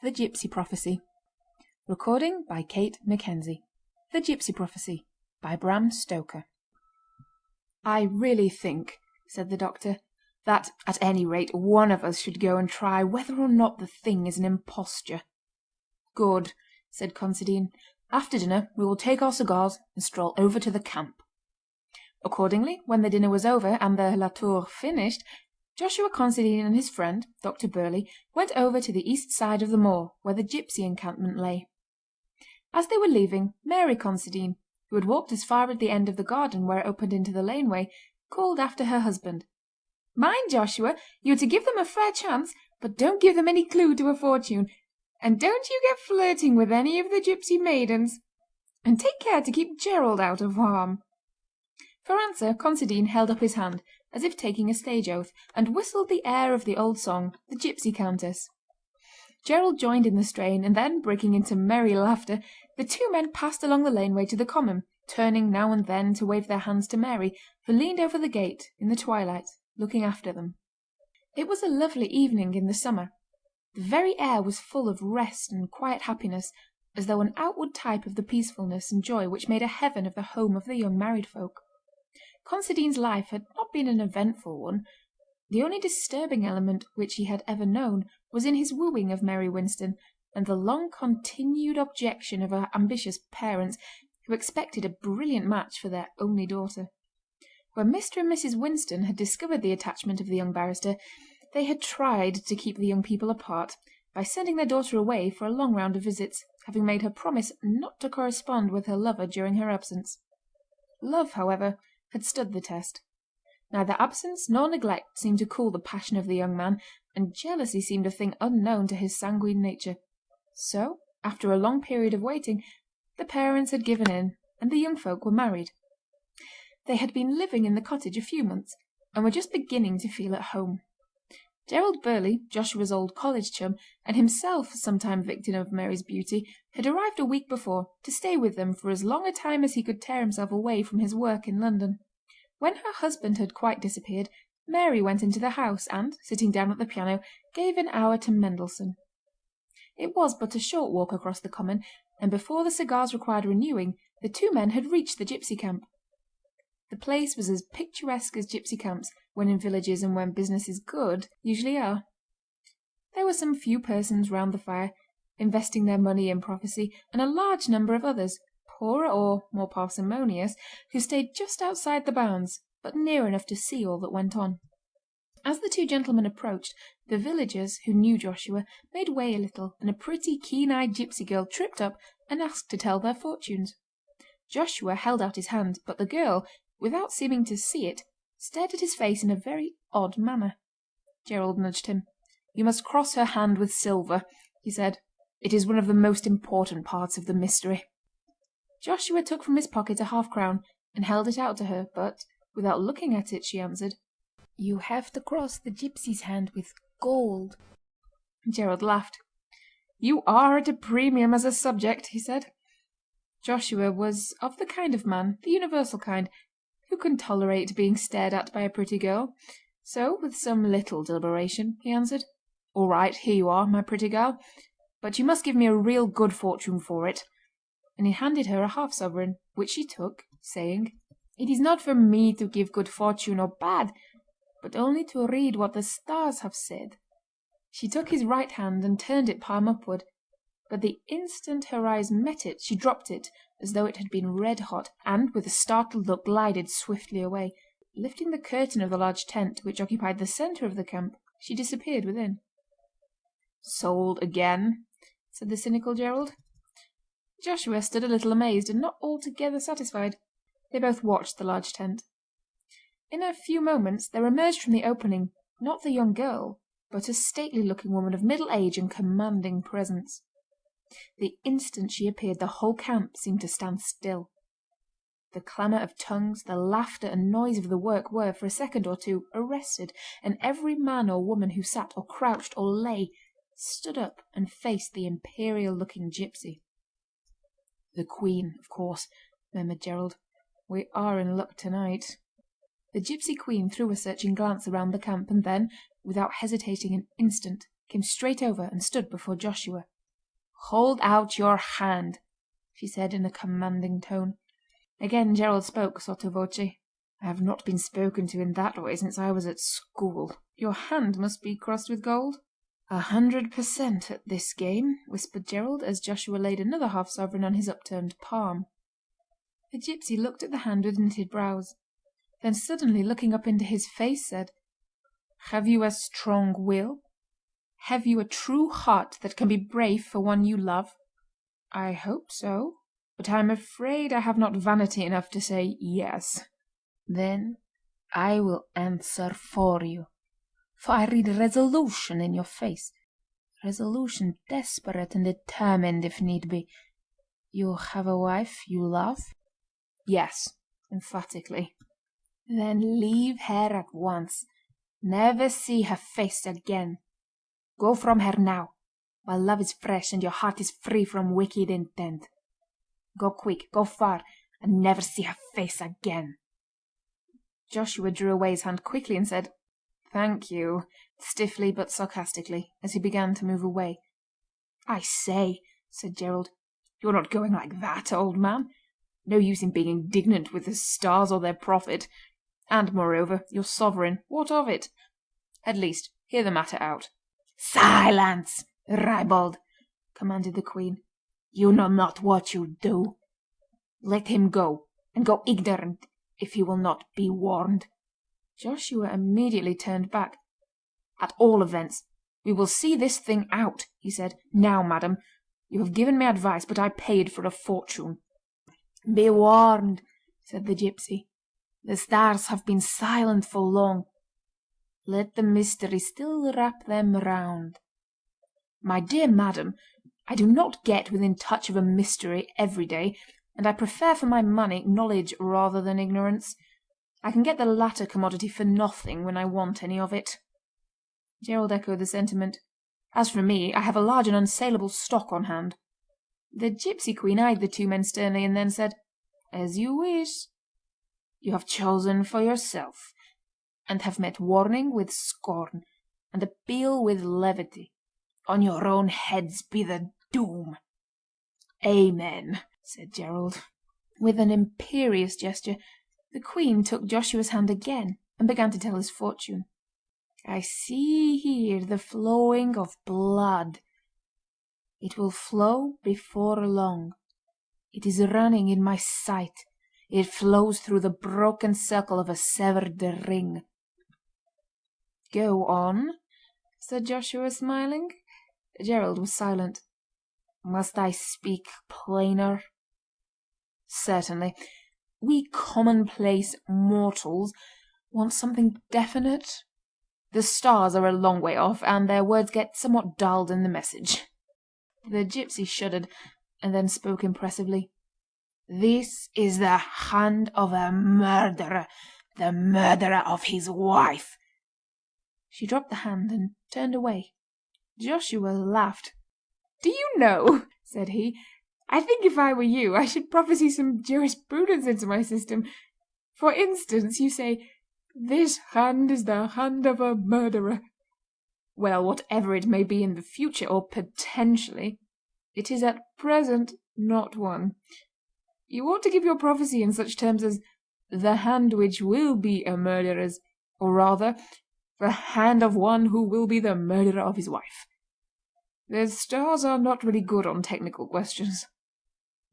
The Gipsy Prophecy. Recording by Kate Mackenzie. The Gipsy Prophecy by Bram Stoker. "I really think," said the doctor, "that at any rate one of us should go and try whether or not the thing is an imposture." "Good," said Considine. "After dinner we will take our cigars and stroll over to the camp." Accordingly, when the dinner was over and the La Tour finished, Joshua Considine and his friend, Dr. Burleigh, went over to the east side of the moor, where the gipsy encampment lay. As they were leaving, Mary Considine, who had walked as far at the end of the garden where it opened into the laneway, called after her husband: "Mind, Joshua, you are to give them a fair chance, but don't give them any clue to a fortune, and don't you get flirting with any of the gipsy maidens, and take care to keep Gerald out of harm." For answer Considine held up his hand, as if taking a stage oath, and whistled the air of the old song, "The Gipsy Countess." Gerald joined in the strain, and then, breaking into merry laughter, the two men passed along the laneway to the common, turning now and then to wave their hands to Mary, who leaned over the gate, in the twilight, looking after them. It was a lovely evening in the summer. The very air was full of rest and quiet happiness, as though an outward type of the peacefulness and joy which made a heaven of the home of the young married folk. Considine's life had not been an eventful one. The only disturbing element which he had ever known was in his wooing of Mary Winston, and the long-continued objection of her ambitious parents, who expected a brilliant match for their only daughter. When Mr. and Mrs. Winston had discovered the attachment of the young barrister, they had tried to keep the young people apart, by sending their daughter away for a long round of visits, having made her promise not to correspond with her lover during her absence. Love, however, had stood the test. Neither absence nor neglect seemed to cool the passion of the young man, and jealousy seemed a thing unknown to his sanguine nature. So, after a long period of waiting, the parents had given in, and the young folk were married. They had been living in the cottage a few months, and were just beginning to feel at home. Gerald Burleigh, Joshua's old college chum, and himself sometime victim of Mary's beauty, had arrived a week before, to stay with them for as long a time as he could tear himself away from his work in London. When her husband had quite disappeared, Mary went into the house and, sitting down at the piano, gave an hour to Mendelssohn. It was but a short walk across the common, and before the cigars required renewing, the two men had reached the gipsy camp. The place was as picturesque as gipsy camps, when in villages and when business is good, usually are. There were some few persons round the fire, investing their money in prophecy, and a large number of others, poorer or more parsimonious, who stayed just outside the bounds, but near enough to see all that went on. As the two gentlemen approached, the villagers, who knew Joshua, made way a little, and a pretty keen-eyed gipsy girl tripped up and asked to tell their fortunes. Joshua held out his hand, but the girl, without seeming to see it, stared at his face in a very odd manner. Gerald nudged him. "You must cross her hand with silver," he said. "It is one of the most important parts of the mystery." Joshua took from his pocket a half-crown and held it out to her, but, without looking at it, she answered: "You have to cross the gipsy's hand with gold." Gerald laughed. "You are at a premium as a subject," he said. Joshua was of the kind of man, the universal kind, who can tolerate being stared at by a pretty girl, so, with some little deliberation, he answered: "All right, here you are, my pretty girl, but you must give me a real good fortune for it," and he handed her a half-sovereign, which she took, saying: "It is not for me to give good fortune or bad, but only to read what the stars have said." She took his right hand and turned it palm upward, but the instant her eyes met it she dropped it as though it had been red-hot, and with a startled look glided swiftly away. Lifting the curtain of the large tent which occupied the centre of the camp, she disappeared within. "Sold again?" said the cynical Gerald. Joshua stood a little amazed and not altogether satisfied. They both watched the large tent. In a few moments there emerged from the opening, not the young girl, but a stately-looking woman of middle age and commanding presence. The instant she appeared the whole camp seemed to stand still. The clamour of tongues, the laughter and noise of the work were, for a second or two, arrested, and every man or woman who sat or crouched or lay stood up and faced the imperial-looking gipsy. "The Queen, of course," murmured Gerald. "We are in luck tonight." The gipsy queen threw a searching glance around the camp, and then, without hesitating an instant, came straight over and stood before Joshua, "Hold out your hand," she said in a commanding tone. Again Gerald spoke sotto voce. "I have not been spoken to in that way since I was at school. Your hand must be crossed with gold?" 100% at this game, whispered Gerald as Joshua laid another half-sovereign on his upturned palm. The gipsy looked at the hand with knitted brows, then suddenly looking up into his face said, "Have you a strong will? Have you a true heart that can be brave for one you love?" "I hope so, but I'm afraid I have not vanity enough to say yes." "Then I will answer for you, for I read resolution in your face, resolution desperate and determined if need be. You have a wife you love?" "Yes," emphatically. "Then leave her at once. Never see her face again. Go from her now, while love is fresh and your heart is free from wicked intent. Go quick, go far, and never see her face again." Joshua drew away his hand quickly and said, "Thank you," stiffly but sarcastically, as he began to move away. "I say," said Gerald, "you're not going like that, old man. No use in being indignant with the stars or their prophet. And, moreover, your sovereign, what of it? At least, hear the matter out." "Silence, ribald!" commanded the queen. "You know not what you do. Let him go, and go ignorant if he will not be warned." Joshua immediately turned back. "At all events, we will see this thing out," he said. "Now, madam, you have given me advice, but I paid for a fortune." "Be warned," said the gipsy. "The stars have been silent for long. Let the mystery still wrap them round." "My dear madam, I do not get within touch of a mystery every day, and I prefer for my money knowledge rather than ignorance. I can get the latter commodity for nothing when I want any of it." Gerald echoed the sentiment. "As for me, I have a large and unsaleable stock on hand." The gipsy queen eyed the two men sternly and then said, "As you wish. You have chosen for yourself, and have met warning with scorn, and appeal with levity. On your own heads be the doom." "Amen," said Gerald. With an imperious gesture, the queen took Joshua's hand again and began to tell his fortune. "I see here the flowing of blood. It will flow before long. It is running in my sight. It flows through the broken circle of a severed ring." "Go on," said Joshua, smiling. Gerald was silent. "Must I speak plainer?" "Certainly. We commonplace mortals want something definite. The stars are a long way off, and their words get somewhat dulled in the message." The gipsy shuddered, and then spoke impressively. "This is the hand of a murderer, the murderer of his wife." She dropped the hand and turned away. Joshua laughed. "Do you know," said he, "I think if I were you I should prophesy some jurisprudence into my system. For instance, you say, 'This hand is the hand of a murderer.' Well, whatever it may be in the future, or potentially, it is at present not one. You ought to give your prophecy in such terms as 'the hand which will be a murderer's,' or rather, 'the hand of one who will be the murderer of his wife.' The stars are not really good on technical questions."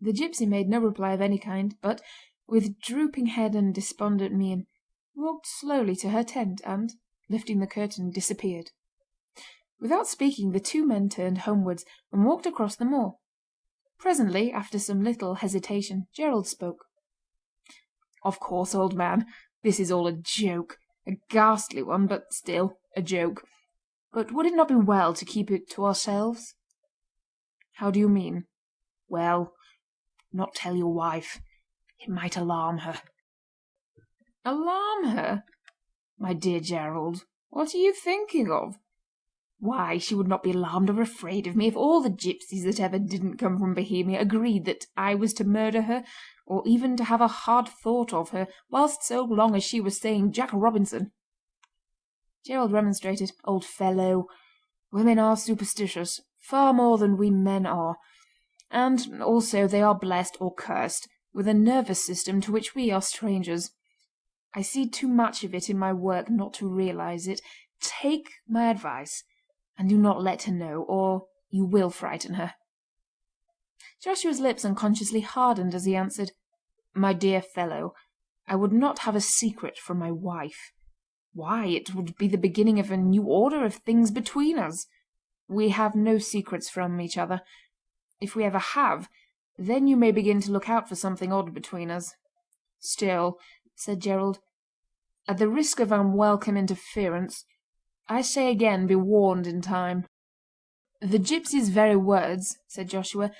The gipsy made no reply of any kind, but, with drooping head and despondent mien, walked slowly to her tent and, lifting the curtain, disappeared. Without speaking, the two men turned homewards and walked across the moor. Presently, after some little hesitation, Gerald spoke. "Of course, old man, this is all a joke, a ghastly one, but still a joke. But would it not be well to keep it to ourselves?" "How do you mean?" "Well, not tell your wife. It might alarm her." "Alarm her? My dear Gerald, what are you thinking of? Why, she would not be alarmed or afraid of me if all the gipsies that ever didn't come from Bohemia agreed that I was to murder her, or even to have a hard thought of her, whilst so long as she was saying Jack Robinson." Gerald remonstrated. "Old fellow, women are superstitious, far more than we men are, and also they are blessed or cursed with a nervous system to which we are strangers. I see too much of it in my work not to realize it. Take my advice, and do not let her know, or you will frighten her." Joshua's lips unconsciously hardened as he answered, "My dear fellow, I would not have a secret from my wife. Why, it would be the beginning of a new order of things between us. We have no secrets from each other. If we ever have, then you may begin to look out for something odd between us. Still," said Gerald, "at the risk of unwelcome interference, I say again be warned in time." "The gipsy's very words," said Joshua.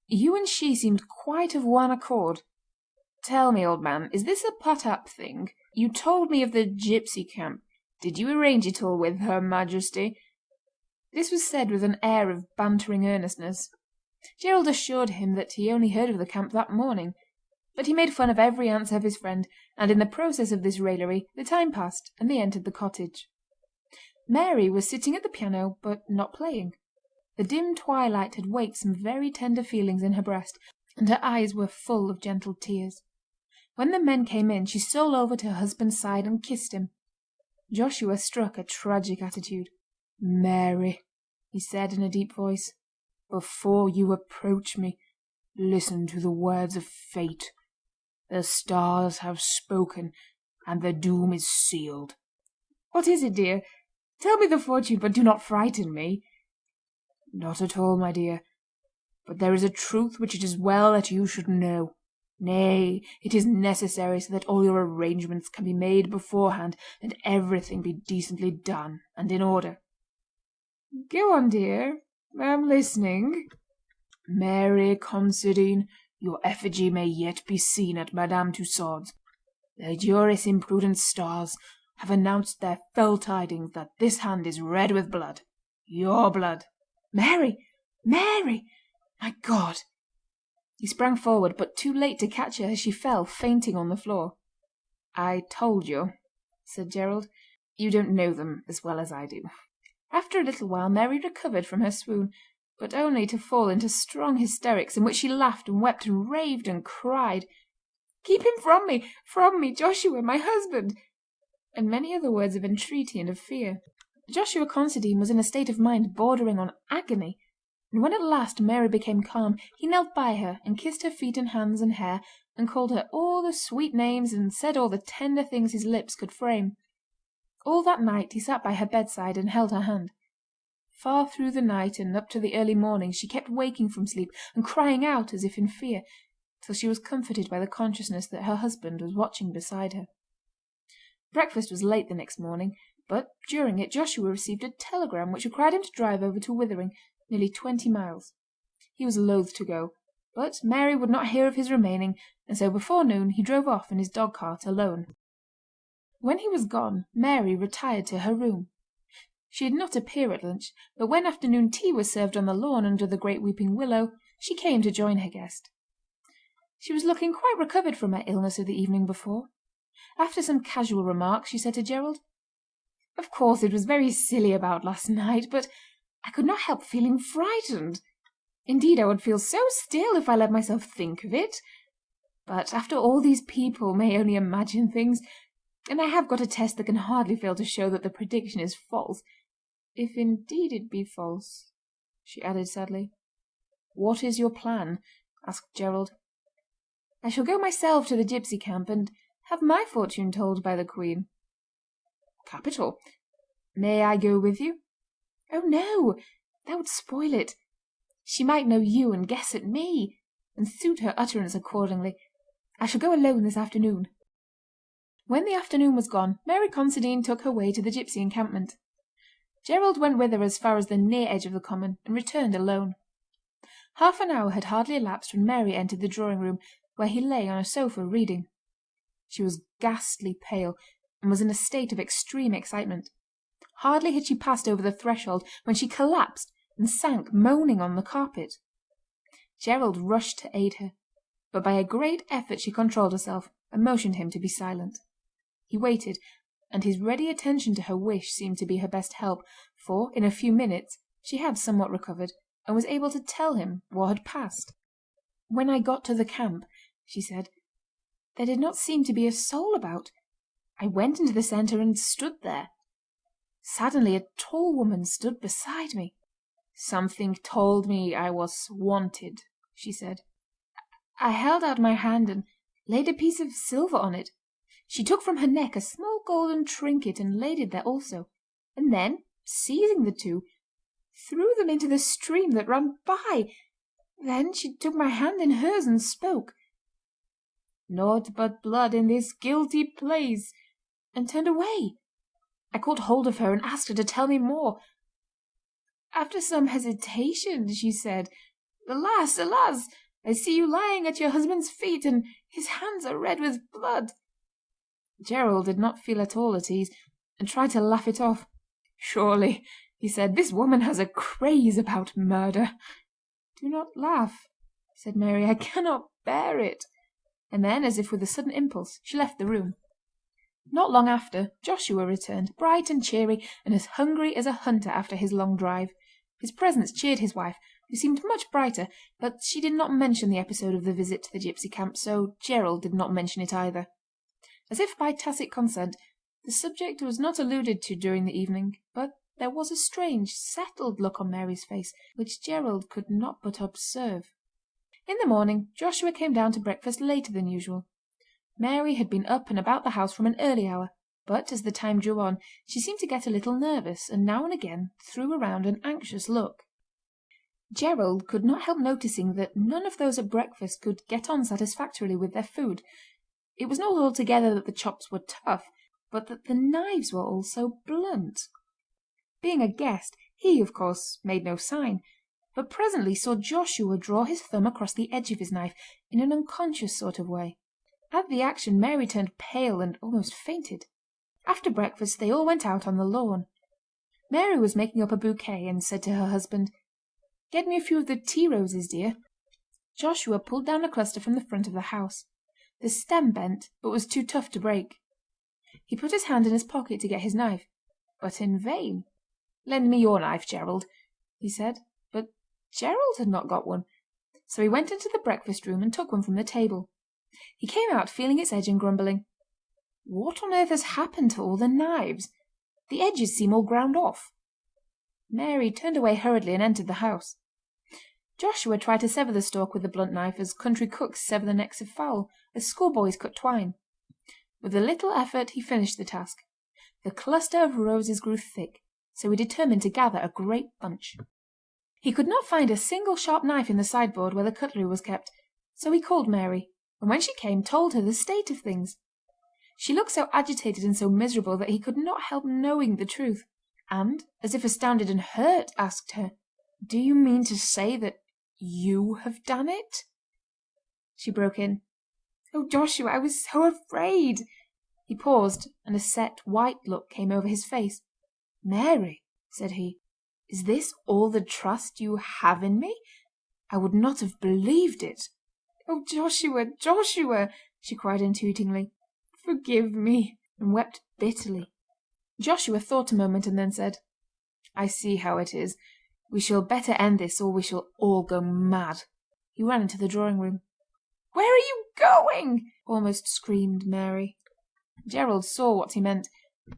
"You and she seemed quite of one accord. Tell me, old man, is this a put-up thing? You told me of the gipsy camp. Did you arrange it all with Her Majesty?" This was said with an air of bantering earnestness. Gerald assured him that he only heard of the camp that morning, but he made fun of every answer of his friend, and in the process of this raillery the time passed and they entered the cottage. Mary was sitting at the piano, but not playing. The dim twilight had waked some very tender feelings in her breast, and her eyes were full of gentle tears. When the men came in she stole over to her husband's side and kissed him. Joshua struck a tragic attitude. "Mary," he said in a deep voice, "before you approach me, listen to the words of fate. The stars have spoken, and the doom is sealed." "What is it, dear? Tell me the fortune, but do not frighten me." "Not at all, my dear. But there is a truth which it is well that you should know. Nay, it is necessary so that all your arrangements can be made beforehand and everything be decently done and in order." "Go on, dear. I am listening." "Mary Considine, your effigy may yet be seen at Madame Tussaud's. The juris imprudent stars have announced their fell tidings that this hand is red with blood. Your blood." "Mary! Mary! My God!" He sprang forward, but too late to catch her as she fell fainting on the floor. "I told you," said Gerald. "You don't know them as well as I do." After a little while Mary recovered from her swoon, but only to fall into strong hysterics in which she laughed and wept and raved and cried, "Keep him from me, Joshua, my husband!" and many other words of entreaty and of fear. Joshua Considine was in a state of mind bordering on agony, and when at last Mary became calm he knelt by her and kissed her feet and hands and hair and called her all the sweet names and said all the tender things his lips could frame. All that night he sat by her bedside and held her hand. Far through the night and up to the early morning she kept waking from sleep and crying out as if in fear, till she was comforted by the consciousness that her husband was watching beside her. Breakfast was late the next morning, but during it Joshua received a telegram which required him to drive over to Withering, nearly 20 miles. He was loath to go, but Mary would not hear of his remaining, and so before noon he drove off in his dog-cart alone. When he was gone Mary retired to her room. She did not appear at lunch, but when afternoon tea was served on the lawn under the great weeping willow, she came to join her guest. She was looking quite recovered from her illness of the evening before. After some casual remarks she said to Gerald, "Of course it was very silly about last night, but I could not help feeling frightened. Indeed, I would feel so still if I let myself think of it. But after all these people may only imagine things, and I have got a test that can hardly fail to show that the prediction is false. If indeed it be false," she added sadly. "What is your plan?" asked Gerald. "I shall go myself to the gipsy camp and have my fortune told by the Queen." "Capital. May I go with you?" "Oh no! That would spoil it. She might know you and guess at me, and suit her utterance accordingly. I shall go alone this afternoon." When the afternoon was gone Mary Considine took her way to the gipsy encampment. Gerald went with her as far as the near edge of the common and returned alone. Half an hour had hardly elapsed when Mary entered the drawing-room, where he lay on a sofa reading. She was ghastly pale, and was in a state of extreme excitement. Hardly had she passed over the threshold when she collapsed and sank moaning on the carpet. Gerald rushed to aid her, but by a great effort she controlled herself and motioned him to be silent. He waited, and his ready attention to her wish seemed to be her best help, for in a few minutes she had somewhat recovered, and was able to tell him what had passed. "When I got to the camp," she said, "there did not seem to be a soul about. I went into the centre and stood there. Suddenly a tall woman stood beside me. 'Something told me I was wanted,' she said. I held out my hand and laid a piece of silver on it. She took from her neck a small golden trinket and laid it there also, and then, seizing the two, threw them into the stream that ran by. Then she took my hand in hers and spoke, 'Naught but blood in this guilty place,' and turned away. I caught hold of her and asked her to tell me more. After some hesitation she said, 'Alas, alas! I see you lying at your husband's feet, and his hands are red with blood.' Gerald did not feel at all at ease, and tried to laugh it off. 'Surely,' he said, 'this woman has a craze about murder.' 'Do not laugh,' said Mary. 'I cannot bear it.' And then, as if with a sudden impulse, she left the room. Not long after, Joshua returned, bright and cheery, and as hungry as a hunter after his long drive. His presence cheered his wife, who seemed much brighter, but she did not mention the episode of the visit to the gipsy camp, so Gerald did not mention it either. As if by tacit consent, the subject was not alluded to during the evening, but there was a strange, settled look on Mary's face, which Gerald could not but observe. In the morning Joshua came down to breakfast later than usual. Mary had been up and about the house from an early hour, but as the time drew on she seemed to get a little nervous, and now and again threw around an anxious look. Gerald could not help noticing that none of those at breakfast could get on satisfactorily with their food. It was not altogether that the chops were tough, but that the knives were all so blunt. Being a guest, he, of course, made no sign, but presently saw Joshua draw his thumb across the edge of his knife in an unconscious sort of way. At the action Mary turned pale and almost fainted. After breakfast they all went out on the lawn. Mary was making up a bouquet and said to her husband, "Get me a few of the tea roses, dear." Joshua pulled down a cluster from the front of the house. The stem bent, but was too tough to break. He put his hand in his pocket to get his knife, but in vain. "Lend me your knife, Gerald," he said, but Gerald had not got one, so he went into the breakfast room and took one from the table. He came out feeling its edge and grumbling, "What on earth has happened to all the knives? The edges seem all ground off." Mary turned away hurriedly and entered the house. Joshua tried to sever the stalk with the blunt knife as country cooks sever the necks of fowl, as schoolboys cut twine. With a little effort he finished the task. The cluster of roses grew thick, so he determined to gather a great bunch. He could not find a single sharp knife in the sideboard where the cutlery was kept, so he called Mary, and when she came told her the state of things. She looked so agitated and so miserable that he could not help knowing the truth, and, as if astounded and hurt, asked her, "Do you mean to say that you have done it?" She broke in, "Oh, Joshua, I was so afraid." He paused, and a set, white look came over his face. "Mary," said he, "is this all the trust you have in me? I would not have believed it." "Oh, Joshua, Joshua!" she cried entreatingly, "forgive me," and wept bitterly. Joshua thought a moment and then said, "I see how it is. We shall better end this or we shall all go mad." He ran into the drawing room. "Where are you going?" almost screamed Mary. Gerald saw what he meant,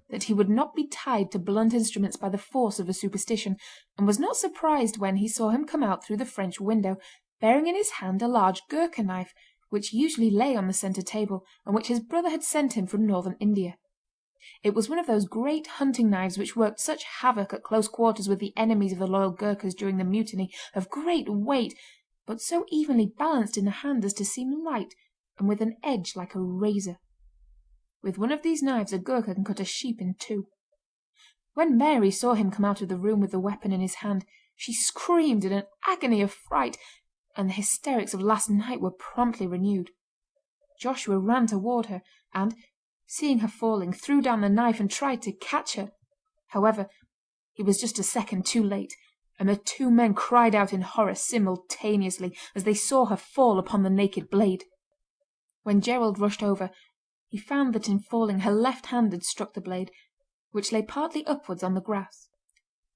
that he would not be tied to blunt instruments by the force of a superstition, and was not surprised when he saw him come out through the French window, bearing in his hand a large Gurkha knife, which usually lay on the centre table, and which his brother had sent him from northern India. It was one of those great hunting knives which worked such havoc at close quarters with the enemies of the loyal Gurkhas during the mutiny, of great weight, but so evenly balanced in the hand as to seem light, and with an edge like a razor. With one of these knives a Gurkha can cut a sheep in two. When Mary saw him come out of the room with the weapon in his hand, she screamed in an agony of fright, and the hysterics of last night were promptly renewed. Joshua ran toward her, and, seeing her falling, threw down the knife and tried to catch her. However, he was just a second too late, and the two men cried out in horror simultaneously as they saw her fall upon the naked blade. When Gerald rushed over, he found that in falling her left hand had struck the blade, which lay partly upwards on the grass.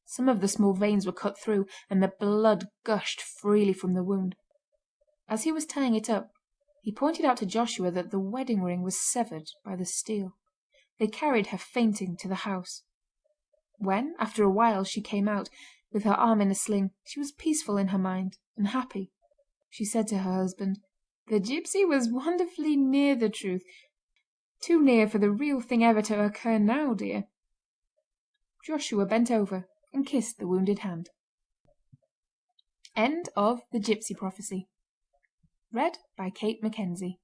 Some of the small veins were cut through, and the blood gushed freely from the wound. As he was tying it up, he pointed out to Joshua that the wedding ring was severed by the steel. They carried her fainting to the house. When, after a while, she came out, with her arm in a sling, she was peaceful in her mind, and happy. She said to her husband, "The gipsy was wonderfully near the truth. Too near for the real thing ever to occur now, dear." Joshua bent over and kissed the wounded hand. End of The Gipsy Prophecy. Read by Kate Mackenzie.